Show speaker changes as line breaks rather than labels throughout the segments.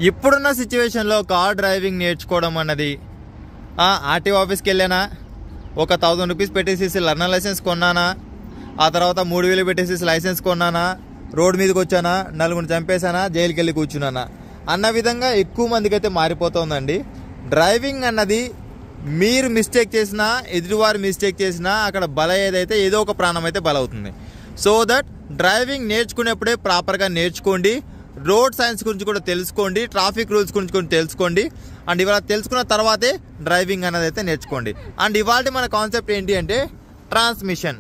ఇప్పుడున్న సిచ్యువేషన్లో car driving నేర్చుకోవడం అన్నది ఆర్టీఓ ఆఫీస్కి వెళ్ళానా, ఒక 1000 రూపీస్ పెట్టేసి లర్నర్ లైసెన్స్ కొన్నానా, ఆ తర్వాత 3000 పెట్టేసి లైసెన్స్ కొన్నానా, రోడ్ మీదకి వచ్చానా, నలుగురిని చంపేశానా, జైలుకి వెళ్ళి కూర్చున్నానా అన్న విధంగా ఎక్కువ మందికి అయితే మారిపోతుందండి. డ్రైవింగ్ అన్నది మీరు మిస్టేక్ చేసినా, ఎదుటివారు మిస్టేక్ చేసినా అక్కడ బలయ్యేదైతే ఏదో ఒక ప్రాణం అయితే బలవుతుంది. సో దట్ డ్రైవింగ్ నేర్చుకునేప్పుడే ప్రాపర్గా నేర్చుకోండి. రోడ్ సైన్స్ గురించి కూడా తెలుసుకోండి, ట్రాఫిక్ రూల్స్ గురించి కూడా తెలుసుకోండి. అండ్ ఇవాళ తెలుసుకున్న తర్వాతే డ్రైవింగ్ అనేది అయితే నేర్చుకోండి. అండ్ ఇవాళ మన కాన్సెప్ట్ ఏంటి అంటే ట్రాన్స్మిషన్.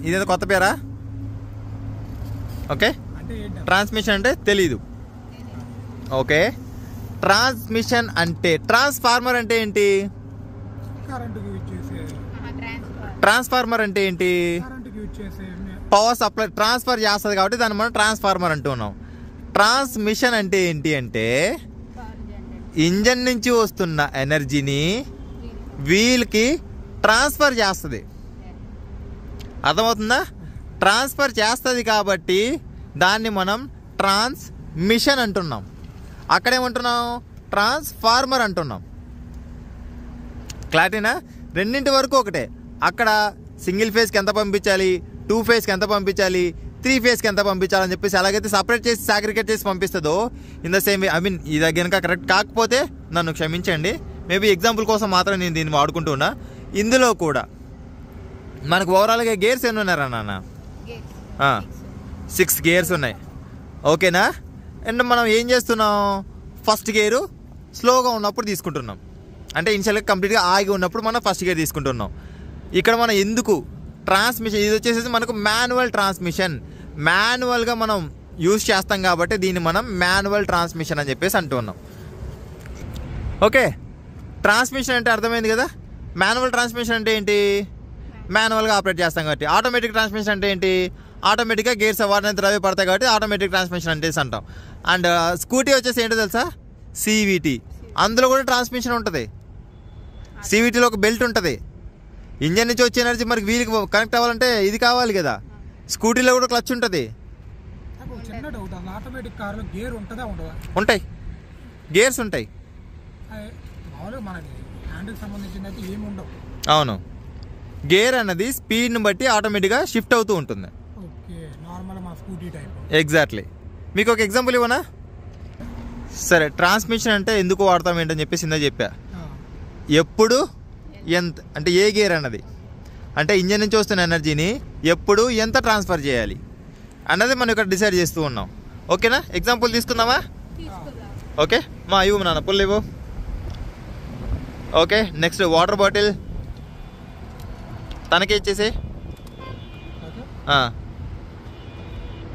ఇదేదో కొత్త పేరా? ఓకే, ట్రాన్స్మిషన్ అంటే తెలీదు. ఓకే, ట్రాన్స్మిషన్ అంటే ట్రాన్స్ఫార్మర్ అంటే ఏంటి? ట్రాన్స్ఫార్మర్ అంటే ఏంటి? పవర్ సప్లై ట్రాన్స్ఫర్ చేస్తుంది కాబట్టి దాన్ని మనం ట్రాన్స్ఫార్మర్ అంటున్నాం. ట్రాన్స్మిషన్ అంటే ఏంటి అంటే ఇంజన్ నుంచి వస్తున్న ఎనర్జీని వీల్కి ట్రాన్స్ఫర్ చేస్తుంది. అర్థమవుతుందా? ట్రాన్స్ఫర్ చేస్తుంది కాబట్టి దాన్ని మనం ట్రాన్స్మిషన్ అంటున్నాం. అక్కడేమంటున్నాం? ట్రాన్స్ఫార్మర్ అంటున్నాం. క్లారిటీనా? రెండింటి వరకు ఒకటే. అక్కడ సింగిల్ ఫేజ్కి ఎంత పంపించాలి, 2 ఫేజ్కి ఎంత పంపించాలి, 3 ఫేజ్కి ఎంత పంపించాలని చెప్పేసి ఎలాగైతే సపరేట్ చేసి సాగ్రిగేట్ చేసి పంపిస్తుందో in the same way. I mean ఇది కనుక కరెక్ట్ కాకపోతే నన్ను క్షమించండి. మేబీ ఎగ్జాంపుల్ కోసం మాత్రం నేను దీన్ని వాడుకుంటున్నా. ఇందులో కూడా మనకు ఓవరాల్గా గేర్స్ ఎన్ని ఉన్నారా నాన్న? 6 గేర్స్ ఉన్నాయి. ఓకేనా? అండ్ మనం ఏం చేస్తున్నాం? ఫస్ట్ గేరు స్లోగా ఉన్నప్పుడు తీసుకుంటున్నాం. అంటే ఇనిషియల్గా కంప్లీట్గా ఆగి ఉన్నప్పుడు మనం ఫస్ట్ గేర్ తీసుకుంటున్నాం. ఇక్కడ మనం ఎందుకు ట్రాన్స్మిషన్, ఇది వచ్చేసి మనకు మాన్యువల్ ట్రాన్స్మిషన్, మాన్యువల్గా మనం యూజ్ చేస్తాం కాబట్టి దీన్ని మనం మాన్యువల్ ట్రాన్స్మిషన్ అని చెప్పేసి అంటున్నాం. ఓకే, ట్రాన్స్మిషన్ అంటే అర్థమైంది కదా. మాన్యువల్ ట్రాన్స్మిషన్ అంటే ఏంటి? మాన్యువల్గా ఆపరేట్ చేస్తాం కాబట్టి. ఆటోమేటిక్ ట్రాన్స్మిషన్ అంటే ఏంటి? ఆటోమేటిక్గా గేర్స్ వాటినంత అవే పడతాయి కాబట్టి ఆటోమేటిక్ ట్రాన్స్మిషన్ అంటే అంటాం. అండ్ స్కూటీ వచ్చేసి ఏంటో తెలుసా? CVT. అందులో కూడా ట్రాన్స్మిషన్ ఉంటుంది. CVTలో ఒక బెల్ట్ ఉంటుంది. ఇంజన్ నుంచి వచ్చే ఎనర్జీ మనకి వీల్కి కనెక్ట్ అవ్వాలంటే ఇది కావాలి కదా. స్కూటీలో కూడా క్లచ్ ఉంటుంది. ఉంటాయి, గేర్స్ ఉంటాయి. అవును, గేర్ అన్నది స్పీడ్ని బట్టి ఆటోమేటిక్గా షిఫ్ట్ అవుతూ ఉంటుంది. ఎగ్జాక్ట్లీ. మీకు ఒక ఎగ్జాంపుల్ ఇవ్వనా? సరే, ట్రాన్స్మిషన్ అంటే ఎందుకు వాడతాం ఏంటని చెప్పేసి ఇందా చెప్పా. ఎప్పుడు ఎంత అంటే ఏ గేర్ అన్నది అంటే ఇంజన్ నుంచి వస్తున్న ఎనర్జీని ఎప్పుడు ఎంత ట్రాన్స్ఫర్ చేయాలి అన్నది మనం ఇక్కడ డిసైడ్ చేస్తూ ఉన్నాం. ఓకేనా? ఎగ్జాంపుల్ తీసుకుందామా? ఓకే, మా ఇవ్వు నాన్న, పుల్ ఇవ్వు. ఓకే, నెక్స్ట్ వాటర్ బాటిల్ తనకే ఇచ్చేసి.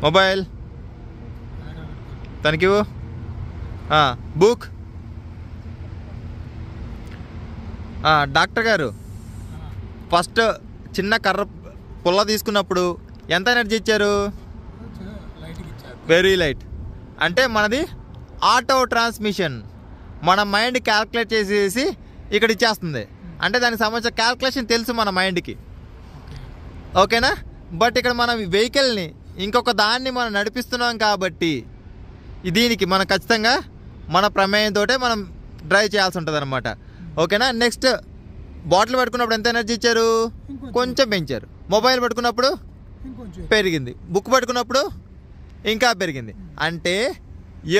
మొబైల్ తనకివ్వు. బుక్. డాక్టర్ గారు ఫస్ట్ చిన్న కర్ర పుల్ల తీసుకున్నప్పుడు ఎంత ఎనర్జీ ఇచ్చారు? Very light. అంటే మనది ఆటో ట్రాన్స్మిషన్. మన మైండ్ క్యాల్కులేట్ చేసేసి ఇక్కడ ఇచ్చేస్తుంది. అంటే దానికి సంబంధించిన క్యాల్కులేషన్ తెలుసు మన మైండ్కి. ఓకేనా? బట్ ఇక్కడ మనం వెహికల్ని ఇంకొక దాన్ని మనం నడిపిస్తున్నాం కాబట్టి దీనికి మనం ఖచ్చితంగా మన ప్రమేయంతో మనం డ్రైవ్ చేయాల్సి ఉంటుంది అనమాట. ఓకేనా? నెక్స్ట్ బాటిల్ పట్టుకున్నప్పుడు ఎంత ఎనర్జీ ఇచ్చారు? కొంచెం పెంచారు. మొబైల్ పట్టుకున్నప్పుడు పెరిగింది. బుక్ పట్టుకున్నప్పుడు ఇంకా పెరిగింది. అంటే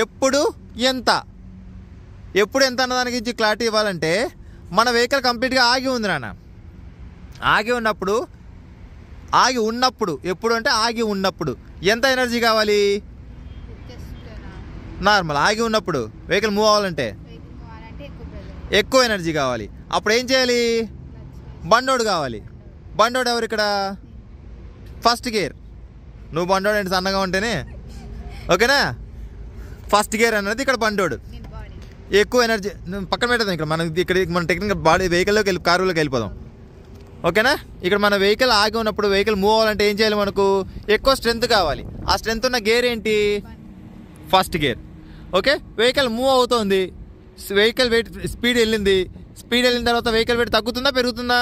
ఎప్పుడు ఎంత అన్నదానికి క్లారిటీ ఇవ్వాలంటే మన వెహికల్ కంప్లీట్గా ఆగి ఉంది నాన్న. ఆగి ఉన్నప్పుడు ఎప్పుడు అంటే ఆగి ఉన్నప్పుడు ఎంత ఎనర్జీ కావాలి? నార్మల్ ఆగి ఉన్నప్పుడు వెహికల్ మూవ్ అవ్వాలంటే ఎక్కువ ఎనర్జీ కావాలి. అప్పుడు ఏం చేయాలి? బండోడు కావాలి. బండోడు ఎవరు ఇక్కడ? First gear. నువ్వు బండోడు ఏంటి సన్నగా ఉంటేనే. ఓకేనా? ఫస్ట్ గేర్ అన్నది ఇక్కడ బండోడు. ఎక్కువ ఎనర్జీ పక్కన పెట్టదాం. ఇక్కడ మన టెక్నికల్ బాడీ వెహికల్లోకి కారులోకి వెళ్ళిపోదాం. ఓకేనా? ఇక్కడ మన వెహికల్ ఆగి ఉన్నప్పుడు వెహికల్ మూవ్ అవ్వాలంటే ఏం చేయాలి? మనకు ఎక్కువ స్ట్రెంత్ కావాలి. ఆ స్ట్రెంత్ ఉన్న గేర్ ఏంటి? First gear. Okay, vehicle move అవుతుంది. వెహికల్ వెయిట్ స్పీడ్ వెళ్ళిన తర్వాత వెహికల్ వెయిట్ తగ్గుతుందా పెరుగుతుందా?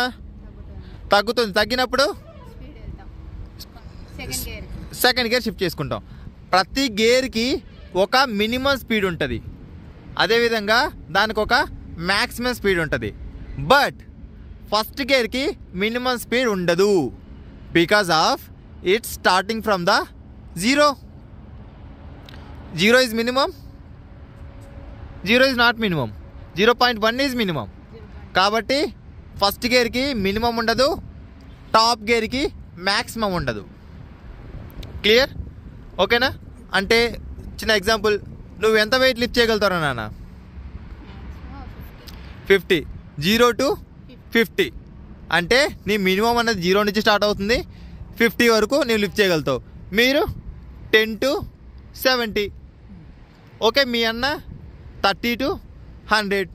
తగ్గుతుంది. తగ్గినప్పుడు సెకండ్ గేర్ షిఫ్ట్ చేసుకుంటాం. ప్రతి గేర్కి ఒక మినిమం స్పీడ్ ఉంటుంది, అదేవిధంగా దానికి ఒక మ్యాక్సిమం స్పీడ్ ఉంటుంది. బట్ ఫస్ట్ గేర్కి మినిమం స్పీడ్ ఉండదు, because of it's starting from the zero. Zero is minimum, zero is not minimum, 0.1 is minimum. కాబట్టి ఫస్ట్ గేర్కి మినిమం ఉండదు, టాప్ గేర్కి మ్యాక్సిమం ఉండదు. క్లియర్? ఓకేనా? అంటే చిన్న ఎగ్జాంపుల్, నువ్వు ఎంత వెయిట్ లిఫ్ట్ చేయగలుగుతావు నాన్న? 50. 0 to 50 అంటే నీ మినిమం అనేది 0 నుంచి స్టార్ట్ అవుతుంది, 50 వరకు నువ్వు లిఫ్ట్ చేయగలుగుతావు. మీరు 10 to 70. ఓకే, మీ అన్న 30 to 100.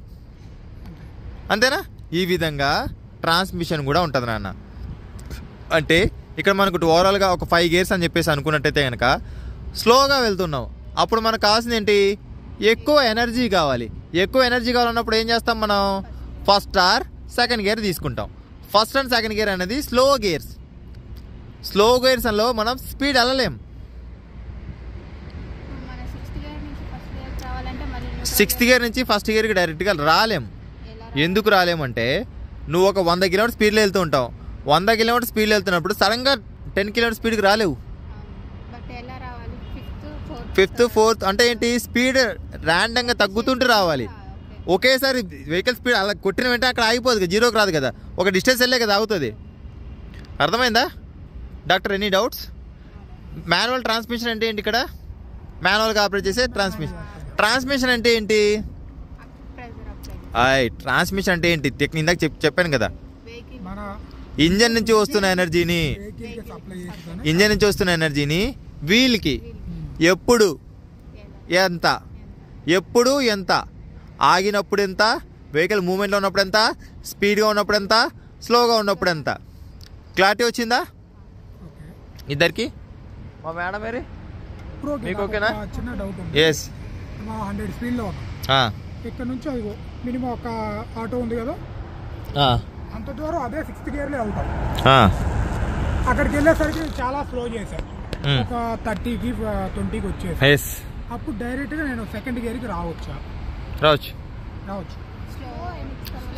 అంతేనా? ఈ విధంగా ట్రాన్స్మిషన్ కూడా ఉంటుంది నాన్న. అంటే ఇక్కడ మనకు ఓవరాల్గా ఒక 5 గేర్స్ అని చెప్పేసి అనుకున్నట్టయితే కనుక స్లోగా వెళ్తున్నాం. అప్పుడు మనకు కావాల్సింది ఏంటి? ఎక్కువ ఎనర్జీ కావాలి. ఎక్కువ ఎనర్జీ కావాలన్నప్పుడు ఏం చేస్తాం మనం? ఫస్ట్ ఆర్ సెకండ్ గేర్ తీసుకుంటాం. ఫస్ట్ అండ్ సెకండ్ గేర్ అనేది స్లో గేర్స్. స్లో గేర్స్ లో మనం స్పీడ్ వెళ్ళలేం. 6th గేర్ నుంచి ఫస్ట్ గేర్కి డైరెక్ట్గా రాలేం. ఎందుకు రాలేమంటే నువ్వు ఒక 100 కిలోమీటర్ స్పీడ్లో వెళ్తూ ఉంటావు. 100 కిలోమీటర్ స్పీడ్లో వెళ్తున్నప్పుడు సడన్గా 10 కిలోమీటర్ స్పీడ్కి రాలేవు. 5th 4th అంటే ఏంటి? స్పీడ్ ర్యాండంగా తగ్గుతుంటూ రావాలి. ఒకేసారి వెహికల్ స్పీడ్ అలా కొట్టిన వెంటనే అక్కడ ఆగిపోదు, జీరోకి రాదు కదా, ఒక డిస్టెన్స్ వెళ్ళే కదా ఆగుతుంది. అర్థమైందా doctor? Any doubts? Manual transmission అంటే ఏంటి? ఇక్కడ మాన్యువల్గా ఆపరేట్ చేసే ట్రాన్స్మిషన్. ట్రాన్స్మిషన్ అంటే ఏంటి? ట్రాన్స్మిషన్ అంటే ఏంటి? ఇందాక చెప్పాను కదా, ఇంజన్ నుంచి వస్తున్న ఎనర్జీని వీల్కి ఎప్పుడు ఎంత, ఆగినప్పుడు ఎంత, వెహికల్ మూమెంట్లో ఉన్నప్పుడు ఎంత, స్పీడ్గా ఉన్నప్పుడు ఎంత, స్లోగా ఉన్నప్పుడు ఎంత. క్లారిటీ వచ్చిందా ఇద్దరికి? మా మేడం మరి మీకు ఓకేనా? ఎస్.
100 స్పీడ్లో ఇక్కడ నుంచి అది మినిమం ఒక ఆటో ఉంది కదా, అంత దూరం అదే 6th గేర్లో వెళ్తాం. అక్కడికి వెళ్ళేసరికి చాలా స్లో చేశాను, ఒక 30కి 20కి వచ్చేసి. అప్పుడు డైరెక్ట్గా నేను సెకండ్ గేర్కి రావచ్చు.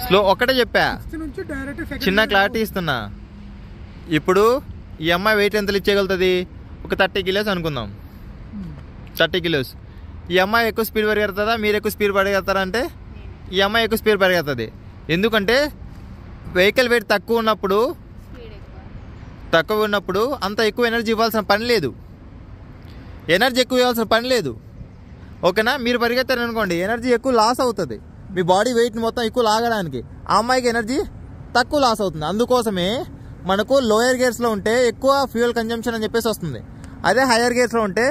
స్లో ఒక్కటే చెప్పా,
నుంచి డైరెక్ట్
చిన్న క్లారిటీ ఇస్తున్నా. ఇప్పుడు ఈ అమ్మాయి వెయిట్ ఎంత లిఫ్ట్ చేయగలుగుతుంది? ఒక 30 కిలోస్ అనుకుందాం. 30 కిలోస్. ఈ అమ్మాయి ఎక్కువ స్పీడ్ పరిగెడుతుందా, మీరు ఎక్కువ స్పీడ్ పరిగెడతారా? అంటే ఈ అమ్మాయి ఎక్కువ స్పీడ్ పరిగెడుతుంది. ఎందుకంటే వెహికల్ వెయిట్ తక్కువ ఉన్నప్పుడు అంత ఎక్కువ ఎనర్జీ ఇవ్వాల్సిన పని లేదు, ఓకేనా? మీరు పరిగెత్తారు అనుకోండి, ఎనర్జీ ఎక్కువ లాస్ అవుతుంది, మీ బాడీ వెయిట్ని మొత్తం ఎక్కువ లాగడానికి. ఆ అమ్మాయికి ఎనర్జీ తక్కువ లాస్ అవుతుంది. అందుకోసమే మనకు లోయర్ గేర్స్లో ఉంటే ఎక్కువ ఫ్యూయల్ కన్జంప్షన్ అని చెప్పేసి వస్తుంది, అదే హయ్యర్ గేర్స్లో ఉంటే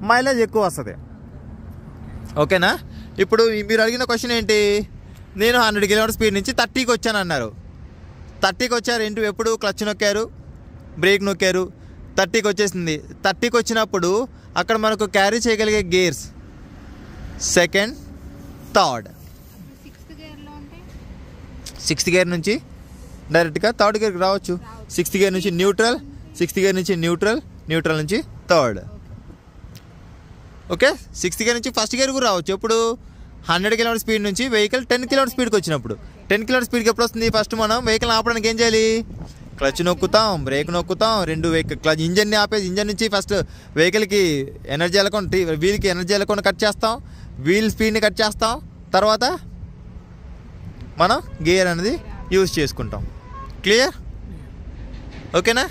మైలేజ్ ఎక్కువ వస్తుంది. ఓకేనా? ఇప్పుడు మీరు అడిగిన క్వశ్చన్ ఏంటి? నేను 100 కిలోమీటర్ స్పీడ్ నుంచి 30కి వచ్చాను అన్నారు. 30కి వచ్చారు ఏంటి? ఎప్పుడు క్లచ్ నొక్కారు, బ్రేక్ నొక్కారు, 30కి వచ్చేసింది. 30కి వచ్చినప్పుడు అక్కడ మనకు క్యారీ చేయగలిగే gears second, third. 6th gear నుంచి డైరెక్ట్గా 3rd గేర్కి రావచ్చు. 6th గేర్ నుంచి న్యూట్రల్, 6th గేర్ నుంచి న్యూట్రల్ నుంచి 3rd. ఓకే, 6th గేర్ నుంచి ఫస్ట్ గేర్ కూడా రావచ్చు. ఎప్పుడు? 100 కిలోమీటర్ స్పీడ్ నుంచి వెహికల్ 10 కిలోమీటర్ స్పీడ్కి వచ్చినప్పుడు. 10 కిలోమీటర్ స్పీడ్కి ఎప్పుడు వస్తుంది? ఫస్ట్ మనం వెహికల్ ఆపడానికి ఏం చేయాలి? క్లచ్ నొక్కుతాం, బ్రేక్ నొక్కుతాం, రెండు క్లచ్ ఇంజన్ని ఆపేసి ఇంజన్ నుంచి ఫస్ట్ వెహికల్కి ఎనర్జీ వెళ్ళకుండా, వీల్కి ఎనర్జీ వెళ్ళకుండా కట్ చేస్తాం, వీల్ స్పీడ్ని కట్ చేస్తాం, తర్వాత మనం గేర్ అనేది యూజ్ చేసుకుంటాం. క్లియర్? ఓకేనా?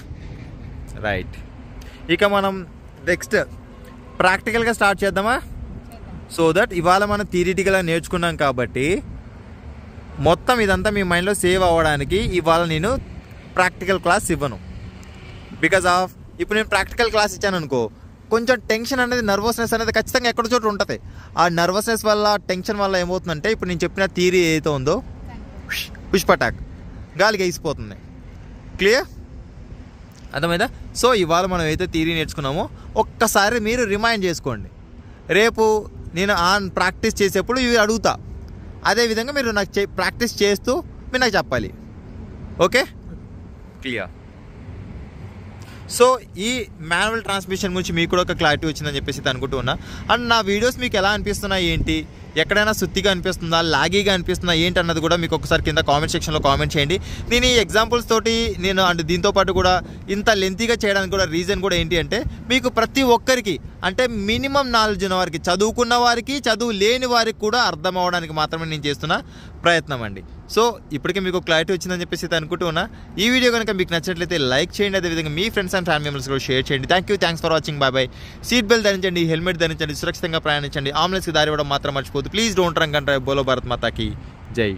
రైట్. ఇక మనం నెక్స్ట్ ప్రాక్టికల్గా స్టార్ట్ చేద్దామా? సో దట్ ఇవాళ మనం థియరిటికల్గా నేర్చుకున్నాం కాబట్టి మొత్తం ఇదంతా మీ మైండ్లో సేవ్ అవ్వడానికి ఇవాళ నేను ప్రాక్టికల్ క్లాస్ ఇవ్వను. బికాజ్ ఆఫ్ ఇప్పుడు నేను ప్రాక్టికల్ క్లాస్ ఇచ్చాను అనుకో, కొంచెం టెన్షన్ అనేది, నర్వస్నెస్ అనేది ఖచ్చితంగా ఎక్కడో చోట ఉంటుంది. ఆ నర్వస్నెస్ వల్ల, టెన్షన్ వల్ల ఏమవుతుందంటే ఇప్పుడు నేను చెప్పిన థియరీ ఏదైతే ఉందో పుష్పటాక్ గాలికి వేసిపోతుంది. క్లియర్? అర్థమైందా? సో ఇవాళ మనం ఏదైతే థియరీ నేర్చుకున్నామో ఒక్కసారి మీరు రిమైండ్ చేసుకోండి. రేపు నేను ప్రాక్టీస్ చేసేప్పుడు ఇవి అడుగుతా, అదేవిధంగా మీరు నాకు ప్రాక్టీస్ చేస్తూ మీరు నాకు చెప్పాలి. ఓకే? క్లియర్? సో ఈ మాన్యువల్ ట్రాన్స్మిషన్ గురించి మీకు కూడా ఒక క్లారిటీ వచ్చిందని చెప్పేసి అనుకుంటూ ఉన్నా. అండ్ నా వీడియోస్ మీకు ఎలా అనిపిస్తున్నాయి ఏంటి, ఎక్కడైనా సుత్తిగా అనిపిస్తుందా, లాగీగా అనిపిస్తుందా ఏంటి అన్నది కూడా మీకు ఒకసారి కింద కామెంట్ సెక్షన్లో కామెంట్ చేయండి. నేను ఈ ఎగ్జాంపుల్స్ తోటి నేను అండ్ దీంతోపాటు కూడా ఇంత లెంతీగా చేయడానికి కూడా రీజన్ కూడా ఏంటి అంటే మీకు ప్రతి ఒక్కరికి అంటే మినిమం నాలెడ్జ్ ఉన్న వారికి, చదువుకున్న వారికి, చదువు లేని వారికి కూడా అర్థం అవ్వడానికి మాత్రమే నేను చేస్తున్న ప్రయత్నం అండి. సో ఇప్పటికే మీకు క్లారిటీ వచ్చిందని చెప్పేసి అనుకుంటూ ఉన్నా. ఈ వీడియో కనుక మీకు నచ్చినట్లయితే లైక్ చేయండి, అదేవిధంగా మీ ఫ్రెండ్స్ అండ్ ఫ్యామిలీ మెంబర్స్ కూడా షేర్ చేయండి. Thanks for watching. Bye. Seat belt ధరించండి, హెల్మెట్ ధరించండి, సురక్షితంగా ప్రయాణించండి, అంబులెన్స్కి దారి ఇవ్వడం మాత్రం మర్చిపోదు. Please don't drunk and drive. బోలో భారత్ మాతాకి జై.